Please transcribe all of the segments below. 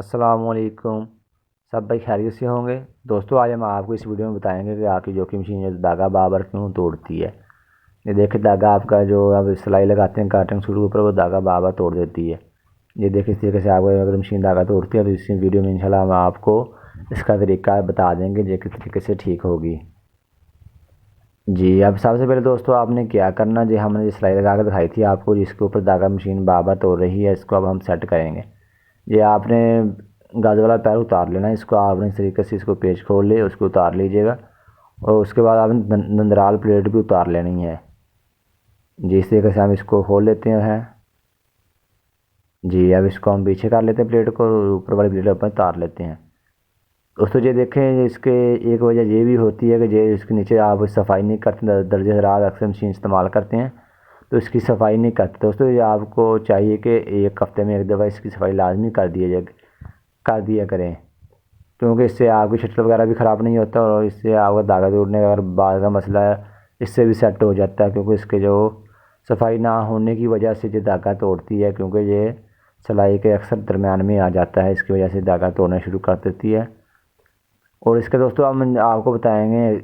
अस्सलामुअलैकुम। सब भाई खैरियत से होंगे। दोस्तों आज हम आपको इस वीडियो में बताएंगे कि आपकी जो कि मशीन जो धागा बार क्यों तोड़ती है। ये देखिए धागा आपका जो आप सिलाई लगाते हैं काटन सूट के ऊपर वो धागा बार तोड़ देती है। ये देखिए इस तरीके से आपको अगर मशीन धागा तोड़ती है तो इस वीडियो में इंशाल्लाह हम आपको इसका तरीका बता देंगे जो किस तरीके से ठीक होगी। जी अब सबसे पहले दोस्तों आपने क्या करना, जो हमने जो सिलाई लगा कर दिखाई थी आपको जिसके ऊपर धागा मशीन बार तोड़ रही है इसको अब हम सेट करेंगे। ये आपने गाजर वाला पैर उतार लेना है, इसको आपने इस तरीके से इसको पेच खोल ले उसको उतार लीजिएगा और उसके बाद आपने दंदराल प्लेट भी उतार लेनी है। जी इस तरीके से हम इसको खोल लेते हैं। जी अब इसको हम पीछे कर लेते हैं प्लेट को, ऊपर वाली प्लेट अपन उतार लेते हैं। दोस्तों ये देखें इसके एक वजह ये भी होती है कि ये इसके नीचे आप सफाई नहीं करते, दर्जे हरारत अक्सर मशीन इस्तेमाल करते हैं तो इसकी सफाई नहीं करते। दोस्तों ये आपको चाहिए कि एक हफ्ते में एक दफ़ा इसकी सफाई लाजमी कर दिया करें, क्योंकि इससे आपकी शटल वगैरह भी ख़राब नहीं होता और इससे आपका धागा तोड़ने का अगर बाद का मसला है इससे भी सेट हो जाता है, क्योंकि इसके जो सफाई ना होने की वजह से ये धागा तोड़ती है, क्योंकि ये सिलाई के अक्सर दरमियान में आ जाता है, इसकी वजह से धागा तोड़ना शुरू कर देती है। और इसके दोस्तों हम आपको बताएंगे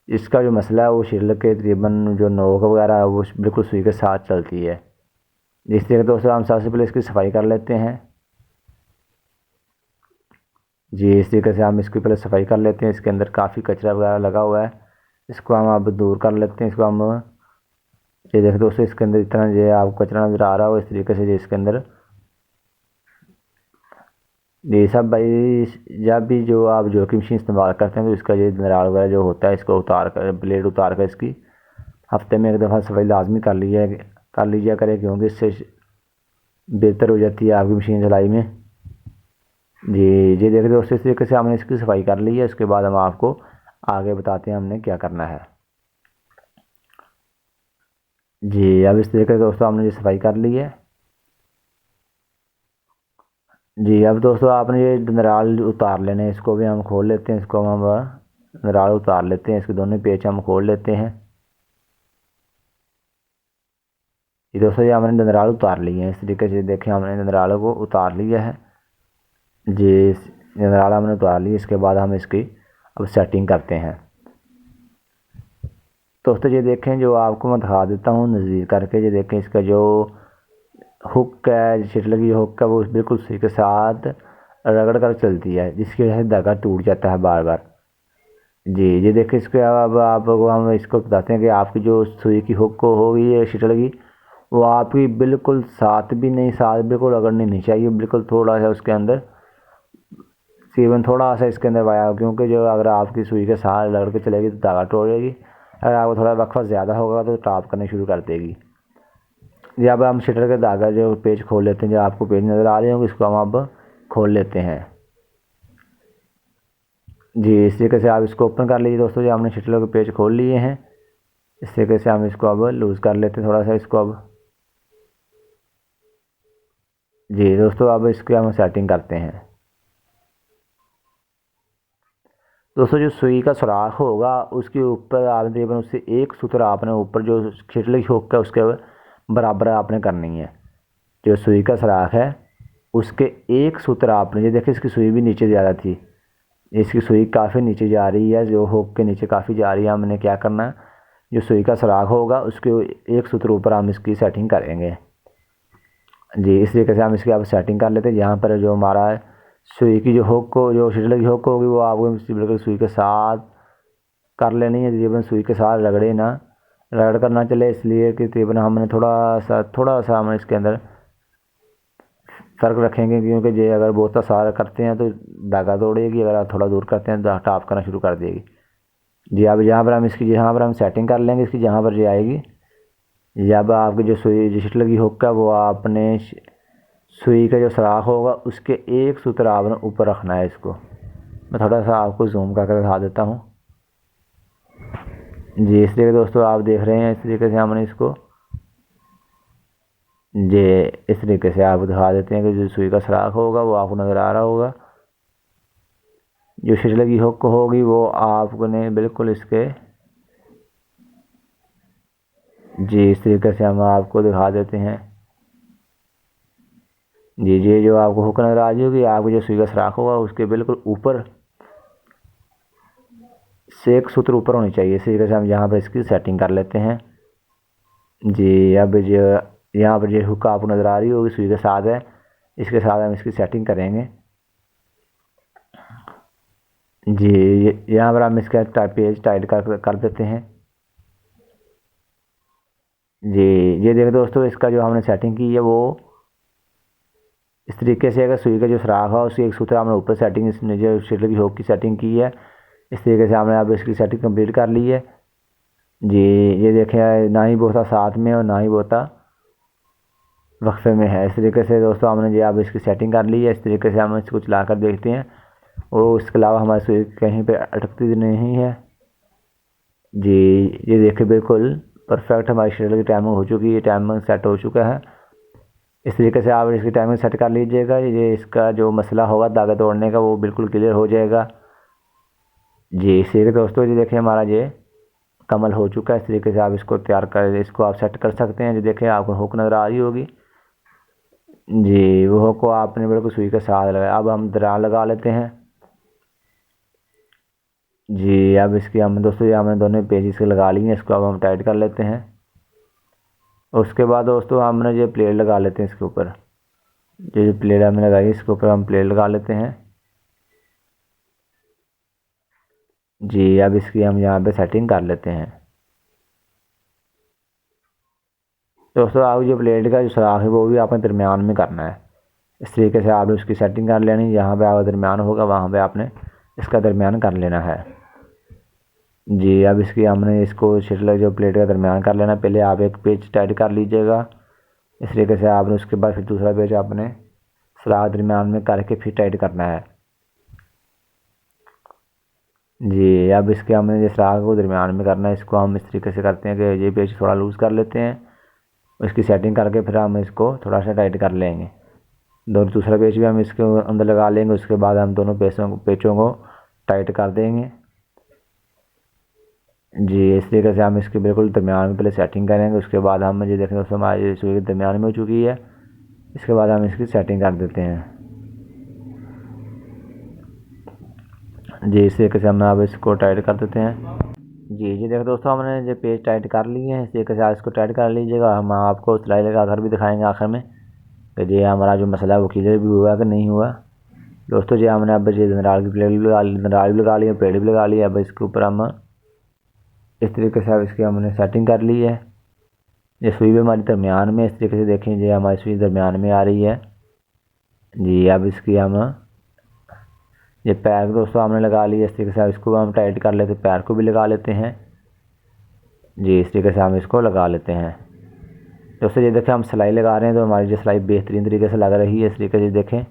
इसका जो मसला है वो शिरल के तकरीबन जो नोक वगैरह है वो बिल्कुल सुई के साथ चलती है। जिस तरीके दोस्तों हम सबसे पहले इसकी सफाई कर लेते हैं। जी इस तरीके से हम इसकी पहले सफाई कर लेते हैं, इसके अंदर काफ़ी कचरा वगैरह लगा हुआ है, इसको हम अब दूर कर लेते हैं। इसको हम ये देखो दोस्तों इसके अंदर इतना ये आपको कचरा नज़र आ रहा हो इस तरीके से इसके अंदर ये सब भाई जब भी जो आप जो कि मशीन इस्तेमाल करते हैं तो इसका ये दरार वगैरह जो होता है इसको उतार कर ब्लेड उतार कर इसकी हफ्ते में एक दफ़ा सफाई लाजमी कर लीजिए करें, क्योंकि इससे बेहतर हो जाती है आपकी मशीन सिलाई में। जी जी देखिए दोस्तों इस तरीके से हमने इसकी सफाई कर ली है, इसके बाद हम आपको आगे बताते हैं हमने क्या करना है। जी अब इस तरीके से दोस्तों हमने ये सफाई कर ली है। जी अब दोस्तों आपने ये दरार उतार लेने हैं, इसको भी हम खोल लेते हैं, इसको हम दरार उतार लेते हैं, इसके दोनों पेच हम खोल लेते हैं। ये दोस्तों ये हमने दरार उतार ली है, इस तरीके से देखें हमने दरारों को उतार लिया है। जी दरार हमने उतार ली, इसके बाद हम इसकी अब सेटिंग करते हैं। दोस्तों ये देखें जो आपको मैं दिखा देता हूँ नज़दीक करके, ये देखें इसका जो हुक है शटल की हुक है वो बिल्कुल सुई के साथ रगड़ कर चलती है, जिसकी वजह से धागा टूट जाता है बार बार। जी ये देखिए इसके अब आपको हम इसको बताते हैं कि आपकी जो सुई की हुक को होगी है शटल की वो आपकी बिल्कुल साथ भी नहीं, साथ बिल्कुल रगड़नी नहीं चाहिए, बिल्कुल थोड़ा सा उसके अंदर तकरीबन थोड़ा सा इसके अंदर वाया, क्योंकि जो अगर आपकी सुई के साथ रगड़ के चलेगी तो धागा तोड़ेगी, अगर आपको थोड़ा वक्फा ज़्यादा होगा तो टाप करने शुरू कर देगी। जब हम शटर का धागा जो पेज खोल लेते हैं, जो आपको पेज नज़र आ रहे होंगे इसको हम अब खोल लेते हैं। जी इस तरीके से आप इसको ओपन कर लीजिए दोस्तों, जो हमने शटर के पेज खोल लिए हैं इस तरीके से हम इसको अब लूज़ कर लेते हैं थोड़ा सा इसको अब। जी दोस्तों अब इसकी हम सेटिंग करते हैं। दोस्तों जो सुई का सुराख होगा उसके ऊपर आप तकरीबन उससे एक सूत्र आपने ऊपर जो शटल की हुक है उसके बराबर आपने करनी है। जो सुई का सुराख है उसके एक सूत्र आपने, ये देखिए इसकी सुई भी नीचे ज़्यादा थी, इसकी सुई काफ़ी नीचे जा रही है, जो हुक के नीचे काफ़ी जा रही है। हमने क्या करना है जो सुई का सुराख होगा उसके एक सूत्र ऊपर हम इसकी सेटिंग करेंगे। जी इस तरीके से हम इसकी आप सेटिंग कर लेते हैं। यहाँ पर जो हमारा सुई की जो हुक को जो शटल की हुक होगी वो आपको बिल्कुल सुई के साथ कर लेनी है, तकरीबन सुई के साथ रगड़े ना, रगड़ कर ना चले, इसलिए कि तकरीबन हमने थोड़ा सा हम इसके अंदर फ़र्क रखेंगे, क्योंकि ये अगर बहुत सारा करते हैं तो धागा तोड़ेगी, अगर आप थोड़ा दूर करते हैं तो टाप करना शुरू कर देगी। जी अब यहाँ पर हम इसकी यहाँ पर हम सेटिंग कर लेंगे इसकी, जहाँ पर ये आएगी जब आपकी जो सुई जो शटल की हुक है वो आपने सुई का जो सुराख होगा उसके एक सूत्र आपने ऊपर रखना है। इसको मैं थोड़ा सा आपको जूम करके दिखा देता हूँ। जी इस तरीके दोस्तों आप देख रहे हैं इस तरीके से हमने इसको जी इस तरीके से आपको दिखा देते हैं कि जो सुई का सुराख होगा वो आपको नज़र आ रहा होगा, जो शटल की हुक होगी वो आपने बिल्कुल इसके जी इस तरीके से हम आपको दिखा देते हैं। जी जी, जो आपको हुक नज़र आ रही होगी, आपको जो सुई का सुराख होगा उसके बिल्कुल ऊपर से एक सूत्र ऊपर होनी चाहिए। इसी तरीके से हम यहाँ पर इसकी सेटिंग कर लेते हैं। जी, अब जो यहाँ पर जो हुक आपको नज़र आ रही होगी सुई के साथ है, इसके साथ हम इसकी सेटिंग करेंगे। जी, यहाँ पर हम इसका पेज टाइट कर देते हैं। जी, ये देखो दोस्तों, इसका जो हमने सेटिंग की है वो इस तरीके से, अगर सुई का जो सुराख है उसकी एक सूत्र हमने ऊपर सेटिंग, इसने जो शटल की हुक की सेटिंग की है, इस तरीके से हमने अब इसकी सेटिंग कंप्लीट कर ली है। जी, ये देखें, ना ही बहुत साथ में और ना ही बहुत वक्फे में है। इस तरीके से दोस्तों हमने जो अब इसकी सेटिंग कर ली है। इस तरीके से हम इसको चला कर देखते हैं और इसके अलावा हमारी सुई कहीं पे अटकती नहीं है। जी, ये देखिए बिल्कुल परफेक्ट हमारी शटल की टाइमिंग हो चुकी है, टाइमिंग सेट हो चुका है। इस तरीके से आप इसकी टाइमिंग सेट कर लीजिएगा। ये इसका जो मसला होगा धागा तोड़ने का वो बिल्कुल क्लियर हो जाएगा। जी, इसी के दोस्तों, ये देखिए हमारा ये कमल हो चुका है। इस तरीके से आप इसको तैयार कर, इसको आप सेट कर सकते हैं। जो देखें आपको हुक नज़र आ रही होगी। जी, वो हुक को आपने बिल्कुल सुई के साथ लगाया। अब हम दरार लगा लेते हैं। जी, अब इसकी हम दोस्तों, ये हमने दोनों पेज से लगा लिए हैं, इसको अब हम टाइट कर लेते हैं। उसके बाद दोस्तों हमने ये प्लेट लगा लेते हैं इसके ऊपर। जो प्लेट हमने लगाई इसके ऊपर हम प्लेट लगा लेते हैं। जी, अब इसकी हम यहाँ पे सेटिंग कर लेते हैं। दोस्तों, आप जो प्लेट का जो सुराख है वो भी आपने दरमियान में करना है। इस तरीके से आपने उसकी सेटिंग कर लेनी। जहाँ पे आपका दरमियान होगा वहाँ पे आपने इसका दरमियान कर लेना है। जी, अब इसकी हमने इसको शटल जो प्लेट का दरमियान कर लेना। पहले आप एक पेज टाइट कर लीजिएगा। इस तरीके से आपने उसके बाद फिर दूसरा पेज आपने सुराख दरमियान में करके फिर टाइट करना है। जी, अब इसके हमने जो सुराख को दरमियान में करना है, इसको हम इस तरीके से करते हैं कि ये पेज थोड़ा लूज़ कर लेते हैं। इसकी सेटिंग करके फिर हम इसको थोड़ा सा टाइट कर लेंगे। दूसरा पेच भी हम इसके अंदर लगा लेंगे। उसके बाद हम दोनों पेचों को टाइट कर देंगे। जी, इस तरीके से हम इसके बिल्कुल दरमियान में पहले सेटिंग करेंगे। उसके बाद हम ये देखें दोस्तों, हमारी सुई के दरमियान में हो चुकी है। इसके बाद हम इसकी सेटिंग कर देते हैं। जी, इस तरीके से हम अब इसको टाइट कर देते हैं। जी देखो दोस्तों, हमने जो पेज टाइट कर लिए हैं, इस तरीके से आप इसको टाइट कर लीजिएगा। हम आपको सिलाई लगा कर भी दिखाएंगे आखिर में कि ये हमारा जो मसला है वो क्लियर भी हुआ कि नहीं हुआ। दोस्तों, जी हमने अब ये दरार की प्लेट भी लगा ली, दरार भी लगा ली है, प्लेट भी लगा ली है। अब इसके ऊपर हम इस तरीके से अब इसकी हमने सेटिंग कर ली है। ये सुई भी हमारी दरमियान में, इस तरीके से देखें ये हमारी सुई दरमियान में आ रही है। जी, अब इसकी हम ये पैर दोस्तों हमने लगा लिया। इस तरीके से इसको हम टाइट कर लेते, पैर को भी लगा लेते हैं। जी, इस तरीके से हम इसको लगा लेते हैं। दोस्तों, ये देखें हम सिलाई लगा रहे हैं तो हमारी जो सिलाई बेहतरीन तरीके से लग रही है। इस तरीके से देखें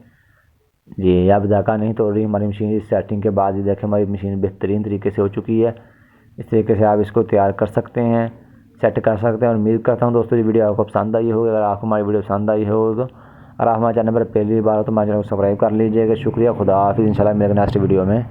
जी, अब धागा नहीं तोड़ रही हमारी मशीन। इस सेटिंग के बाद ये देखें हमारी मशीन बेहतरीन तरीके से हो चुकी है। इस तरीके से आप इसको तैयार कर सकते हैं, सेट कर सकते हैं। और उम्मीद करता हूँ दोस्तों ये वीडियो आपको पसंद आई होगी। अगर आपको हमारी वीडियो पसंद आई हो तो, और आप हमारे चैनल पर पहली बार हो तो हमारे चैनल को सब्सक्राइब कर लीजिएगा। शुक्रिया, खुदा हाफिज़। इंशाल्लाह मिलेंगे नेक्स्ट वीडियो में।